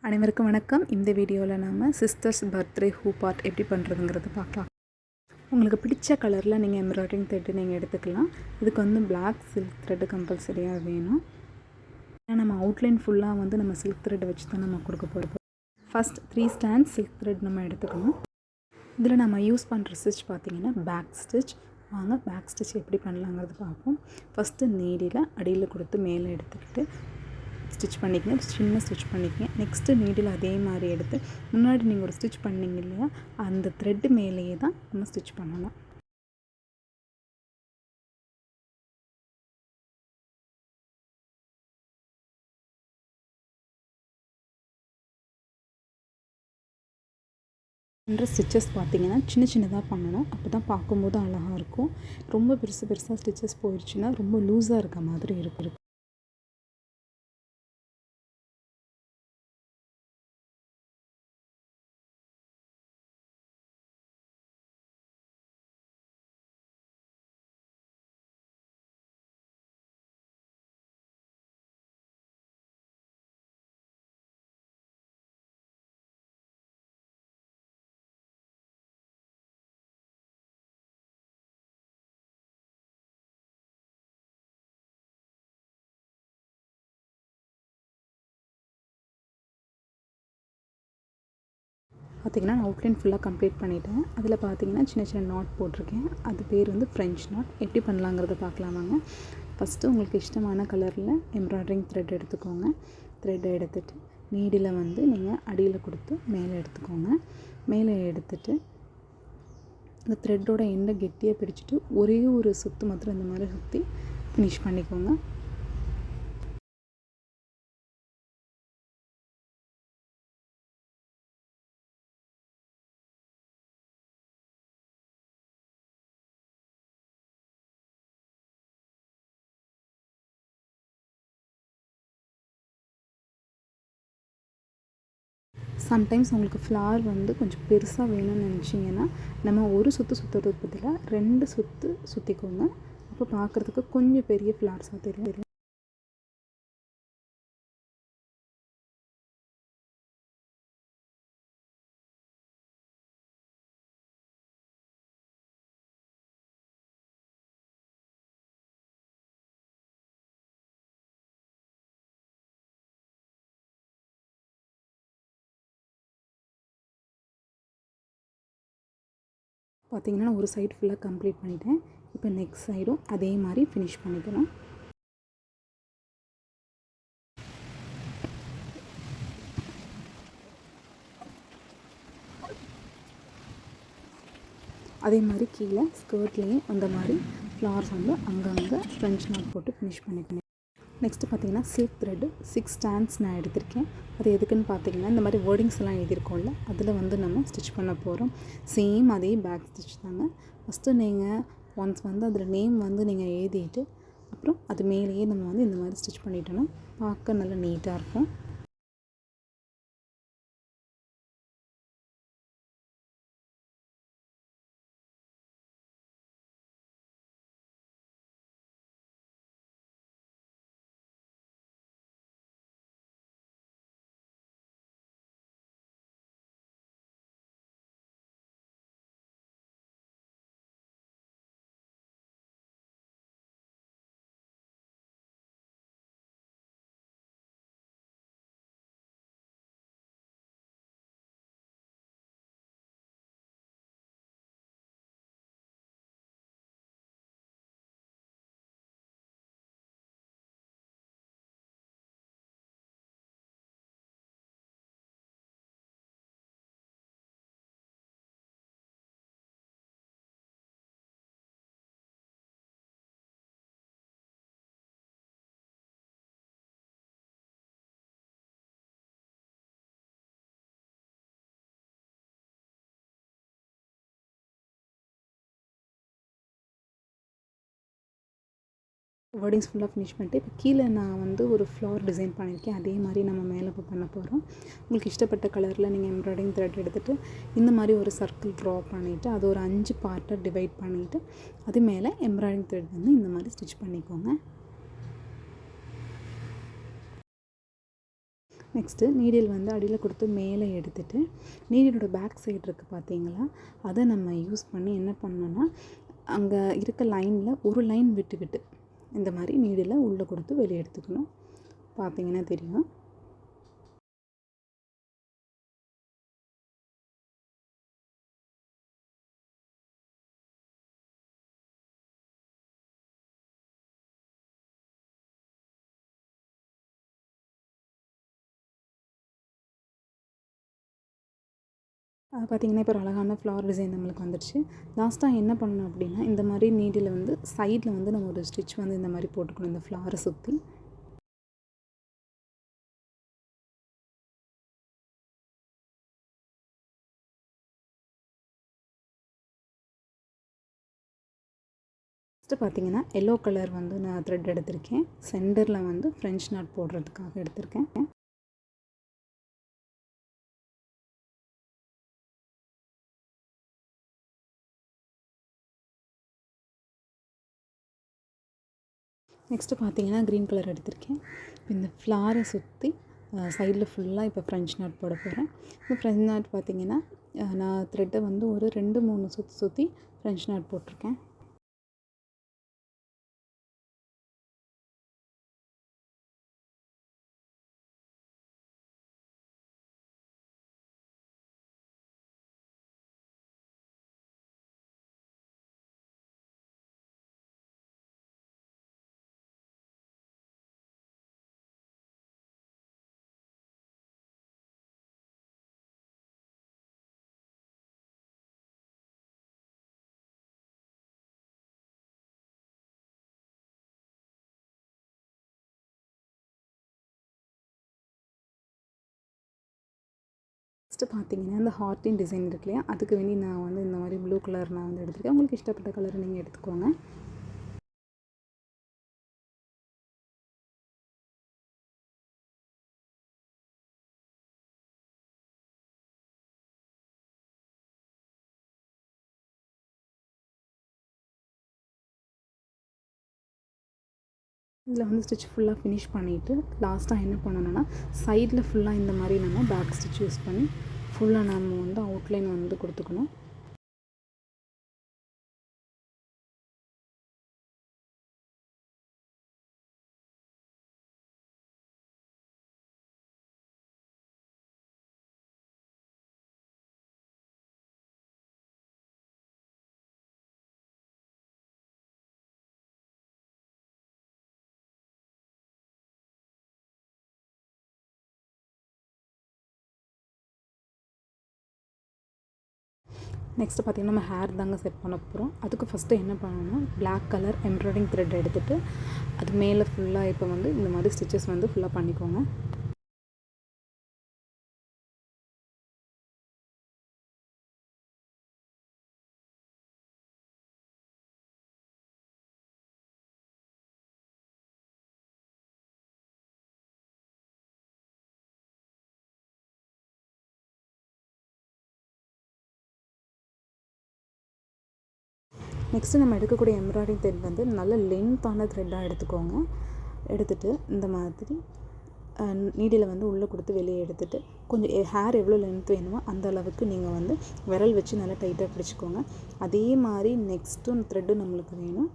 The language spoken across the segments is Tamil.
அனைவருக்கும் வணக்கம். இந்த வீடியோவில் நம்ம சிஸ்டர்ஸ் பர்த்டே ஹூப் ஆர்ட் எப்படி பண்ணுறதுங்கிறது பார்க்கலாம். உங்களுக்கு பிடிச்ச கலரில் நீங்கள் எம்ப்ராய்டரிங் த்ரெட்டு நீங்கள் எடுத்துக்கலாம். இதுக்கு வந்து பிளாக் சில்க் த்ரெட்டு கம்பல்சரியாக வேணும். ஏன்னா நம்ம அவுட்லைன் ஃபுல்லாக வந்து நம்ம சில்க் த்ரெட் வச்சு தான் நம்ம கொடுக்க போகிறோம். ஃபஸ்ட் 3 ஸ்டாண்ட் சில்க் த்ரெட் நம்ம எடுத்துக்கணும். இதில் நம்ம யூஸ் பண்ணுற ஸ்டிச் பார்த்திங்கன்னா பேக் ஸ்டிச். வாங்க பேக் ஸ்டிச் எப்படி பண்ணலாங்கிறது பார்ப்போம். ஃபஸ்ட்டு நீடியில் அடியில் கொடுத்து மேலே எடுத்துக்கிட்டு ஸ்டிச் பண்ணிக்கங்க. சின்ன ஸ்டிச் பண்ணிக்கங்க. நெக்ஸ்ட்டு நீடில் அதே மாதிரி எடுத்து முன்னாடி நீங்கள் ஒரு ஸ்டிச் பண்ணிங்க இல்லையா, அந்த த்ரெட்டு மேலேயே தான் நம்ம ஸ்டிச் பண்ணணும். பண்ணுற ஸ்டிச்சஸ் பார்த்திங்கன்னா சின்ன சின்னதாக பண்ணணும். அப்போ தான் பார்க்கும்போது அழகாக இருக்கும். ரொம்ப பெருசாக ஸ்டிச்சஸ் போயிடுச்சுன்னா ரொம்ப லூஸாக இருக்க மாதிரி இருக்கும். பார்த்திங்கன்னா நான் அவுட்லைன் ஃபுல்லாக கம்ப்ளீட் பண்ணிவிட்டேன். அதில் பார்த்திங்கன்னா சின்ன சின்ன நாட் போட்டிருக்கேன். அது பேர் வந்து ஃப்ரெஞ்ச் நாட். எப்படி பண்ணலாங்கிறத பார்க்கலாம் வாங்க. ஃபஸ்ட்டு உங்களுக்கு இஷ்டமான கலரில் எம்ப்ராய்டரிங் த்ரெட் எடுத்துக்கோங்க. த்ரெட்டை எடுத்துகிட்டு நீடில் வந்து நீங்கள் அடியில் கொடுத்து மேலே எடுத்துக்கோங்க. மேலே எடுத்துகிட்டு இந்த த்ரெட்டோட எண்டை கெட்டியாக பிடிச்சிட்டு ஒரே ஒரு சுற்று மாத்திரம் இந்த மாதிரி சுற்றி ஃபினிஷ் பண்ணிக்கோங்க. சம்டைம்ஸ் உங்களுக்கு ஃப்ளார் வந்து கொஞ்சம் பெருசாக வேணும்னு நினச்சிங்கன்னா நம்ம ஒரு சுற்று சுற்றுறதுக்கு பதிலாக 2 சுற்று சுற்றிக்கோங்க. அப்போ பார்க்குறதுக்கு கொஞ்சம் பெரிய ஃப்ளார்ஸாக தெரியும். பார்த்திங்கன்னா நான் ஒரு சைடு ஃபுல்லாக கம்ப்ளீட் பண்ணிட்டேன். இப்போ நெக்ஸ்ட் சைடும் அதே மாதிரி ஃபினிஷ் பண்ணிக்கலாம். அதே மாதிரி கீழே ஸ்கர்ட்லேயும் அந்த மாதிரி ஃப்ளார்ஸ் வந்து அங்கங்கே ஃப்ரெஞ்ச் நாட் போட்டு ஃபினிஷ் பண்ணிக்கணும். நெக்ஸ்ட்டு பார்த்திங்கன்னா சில்க் த்ரெட்டு 6 ஸ்டாண்ட்ஸ் நான் எடுத்திருக்கேன். அது எதுக்குன்னு பார்த்திங்கன்னா இந்த மாதிரி வேர்டிங்ஸ் எல்லாம் எழுதியிருக்கோம்ல, அதில் வந்து நம்ம ஸ்டிச் பண்ண போகிறோம். சேம் அதே பேக் ஸ்டிச் தாங்க. ஃபஸ்ட்டு நீங்கள் ஒன்ஸ் வந்து அதில் நேம் வந்து நீங்கள் எழுதிட்டு அப்புறம் அது மேலேயே நம்ம வந்து இந்த மாதிரி ஸ்டிச் பண்ணிட்டோன்னா பார்க்க நல்லா நீட்டாக இருக்கும். வேர்டிங்ஸ் ஃபுல்லாக ஃபினிஷ் பண்ணிட்டு இப்போ கீழே நான் வந்து ஒரு ஃப்ளவர் டிசைன் பண்ணியிருக்கேன். அதே மாதிரி நம்ம மேலே இப்போ பண்ண போகிறோம். உங்களுக்கு இஷ்டப்பட்ட கலரில் நீங்கள் எம்ப்ராய்டரிங் த்ரெட் எடுத்துகிட்டு இந்த மாதிரி ஒரு சர்க்கிள் ட்ரா பண்ணிவிட்டு அது ஒரு 5 பார்ட்டாக டிவைட் பண்ணிவிட்டு அது மேலே எம்ப்ராய்டரிங் த்ரெட் வந்து இந்த மாதிரி ஸ்டிச் பண்ணிக்கோங்க. நெக்ஸ்ட்டு நீடில் வந்து அடியில் கொடுத்து மேலே எடுத்துகிட்டு நீடிலோட பேக் சைடு இருக்குது பார்த்தீங்களா, அதை நம்ம யூஸ் பண்ணி என்ன பண்ணோன்னா அங்கே இருக்க லைனில் ஒரு லைன் விட்டு விட்டு இந்த மாதிரி நீடில் உள்ளே கொடுத்து வெளியே எடுத்துக்கணும். பார்த்தீங்கன்னா தெரியும். பார்த்திங்கன்னா இப்போ ஒரு அழகான ஃப்ளவர் டிசைன் நம்மளுக்கு வந்துடுச்சு. லாஸ்ட்டாக என்ன பண்ணணும் அப்படின்னா, இந்த மாதிரி நீடில் வந்து சைடில் வந்து நம்ம ஒரு ஸ்டிச் வந்து இந்த மாதிரி போட்டுக்கணும் இந்த ஃப்ளவரை சுற்றி. நெக்ஸ்ட்டு பார்த்திங்கன்னா எல்லோ கலர் வந்து நான் த்ரெட் எடுத்திருக்கேன். சென்டரில் வந்து ஃப்ரெஞ்ச் நாட் போடுறதுக்காக எடுத்திருக்கேன். நெக்ஸ்ட்டு பார்த்தீங்கன்னா க்ரீன் கலர் எடுத்திருக்கேன். இந்த ஃப்ளாரை சுற்றி சைடில் ஃபுல்லாக இப்போ ஃப்ரெஞ்ச் நாட் போட போகிறேன். இந்த ஃப்ரெஞ்ச் நாட் பார்த்திங்கன்னா நான் த்ரெட்டை வந்து ஒரு 2-3 சுற்றி சுற்றி ஃப்ரெஞ்ச் நாட் போட்டிருக்கேன். நெக்ஸ்ட்டு பார்த்தீங்கன்னா இந்த ஹார்ட்டின் டிசைன் இருக்கு இல்லையா, அதுக்கு வேண்டி நான் வந்து இந்த மாதிரி ப்ளூ கலர் நான் வந்து எடுத்துருக்கேன். உங்களுக்கு இஷ்டப்பட்ட கலர் நீங்கள் எடுத்துக்கோங்க. இதில் வந்து ஸ்டிச் ஃபுல்லாக ஃபினிஷ் பண்ணிவிட்டு லாஸ்ட்டாக என்ன பண்ணணும்னா சைடில் ஃபுல்லாக இந்த மாதிரி நம்ம பேக் ஸ்டிச் யூஸ் பண்ணி ஃபுல்லாக நம்ம வந்து அவுட்லைன் வந்து கொடுத்துக்கணும். நெக்ஸ்ட்டு பார்த்திங்கன்னா நம்ம ஹேர் தாங்க செட் பண்ண போகிறோம். அதுக்கு ஃபஸ்ட்டு என்ன பண்ணணும்னா பிளாக் கலர் எம்ப்ராய்டிங் த்ரெட் எடுத்துகிட்டு அது மேலே ஃபுல்லாக இப்போ வந்து இந்த மாதிரி ஸ்டிச்சஸ் வந்து ஃபுல்லாக பண்ணிக்கோங்க. நெக்ஸ்ட்டு நம்ம எடுக்கக்கூடிய எம்ப்ராய்டிங் த்ரெட் வந்து நல்ல லென்த்தான த்ரெட்டாக எடுத்துக்கோங்க. எடுத்துகிட்டு இந்த மாதிரி நீடில் வந்து உள்ளே கொடுத்து வெளியே எடுத்துகிட்டு கொஞ்சம் ஹேர் எவ்வளோ லென்த் வேணுமோ அந்த அளவுக்கு நீங்கள் வந்து விரல் வச்சு நல்லா டைட்டாக பிடிச்சிக்கோங்க. அதே மாதிரி நெக்ஸ்ட்டும் த்ரெட்டு நம்மளுக்கு வேணும்.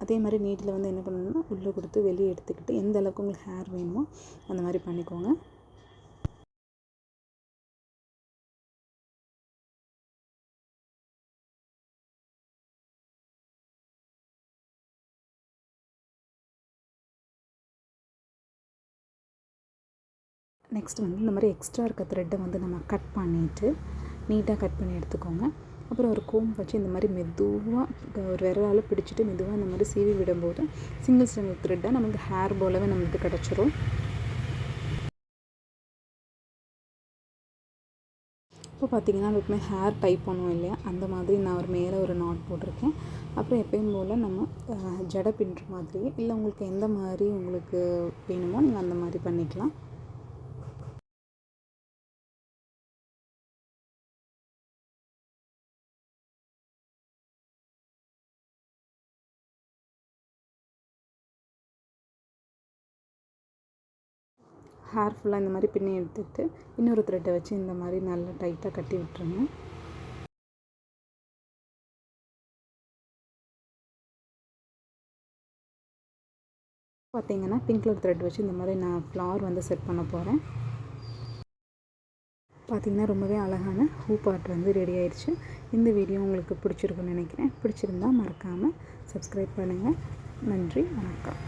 அதே மாதிரி நீடில் வந்து என்ன பண்ணணும்னா உள்ளே கொடுத்து வெளியே எடுத்துக்கிட்டு எந்த அளவுக்கு உங்களுக்கு ஹேர் வேணுமோ அந்த மாதிரி பண்ணிக்கோங்க. நெக்ஸ்ட் வந்து இந்த மாதிரி எக்ஸ்ட்ரா இருக்க த்ரெட்டை வந்து நம்ம கட் பண்ணிவிட்டு நீட்டாக கட் பண்ணி எடுத்துக்கோங்க. அப்புறம் ஒரு கோம் வச்சு இந்த மாதிரி மெதுவாக ஒரு விரலால் பிடிச்சிட்டு மெதுவாக இந்த மாதிரி சீவி விடும்போது சிங்கிள் சிங்கிள் த்ரெட்டாக நமக்கு ஹேர் போலவே நம்மளுக்கு கிடச்சிரும். இப்போ பார்த்திங்கன்னா எப்பவுமே ஹேர் டைப் பண்ணுவோம் இல்லையா, அந்த மாதிரி நான் ஒரு மேலே ஒரு நாட் போட்டிருக்கேன். அப்புறம் எப்பயும் போல் நம்ம ஜடை பின்னுற மாதிரி இல்லை உங்களுக்கு எந்த மாதிரி உங்களுக்கு வேணுமோ நீங்கள் அந்த மாதிரி பண்ணிக்கலாம். ஹேர் ஃபுல்லாக இந்த மாதிரி பின்னி எடுத்துகிட்டு இன்னொரு த்ரெட்டை வச்சு இந்த மாதிரி நல்லா டைட்டாக கட்டி விட்டுருங்க. பார்த்தீங்கன்னா பிங்க் கலர் த்ரெட் வச்சு இந்த மாதிரி நான் ஃப்ளவர் வந்து செட் பண்ண போகிறேன். பார்த்திங்கன்னா ரொம்பவே அழகான ஹூ பாட் வந்து ரெடி ஆயிடுச்சு. இந்த வீடியோ உங்களுக்கு பிடிச்சிருக்குன்னு நினைக்கிறேன். பிடிச்சிருந்தால் மறக்காமல் சப்ஸ்கிரைப் பண்ணுங்கள். நன்றி, வணக்கம்.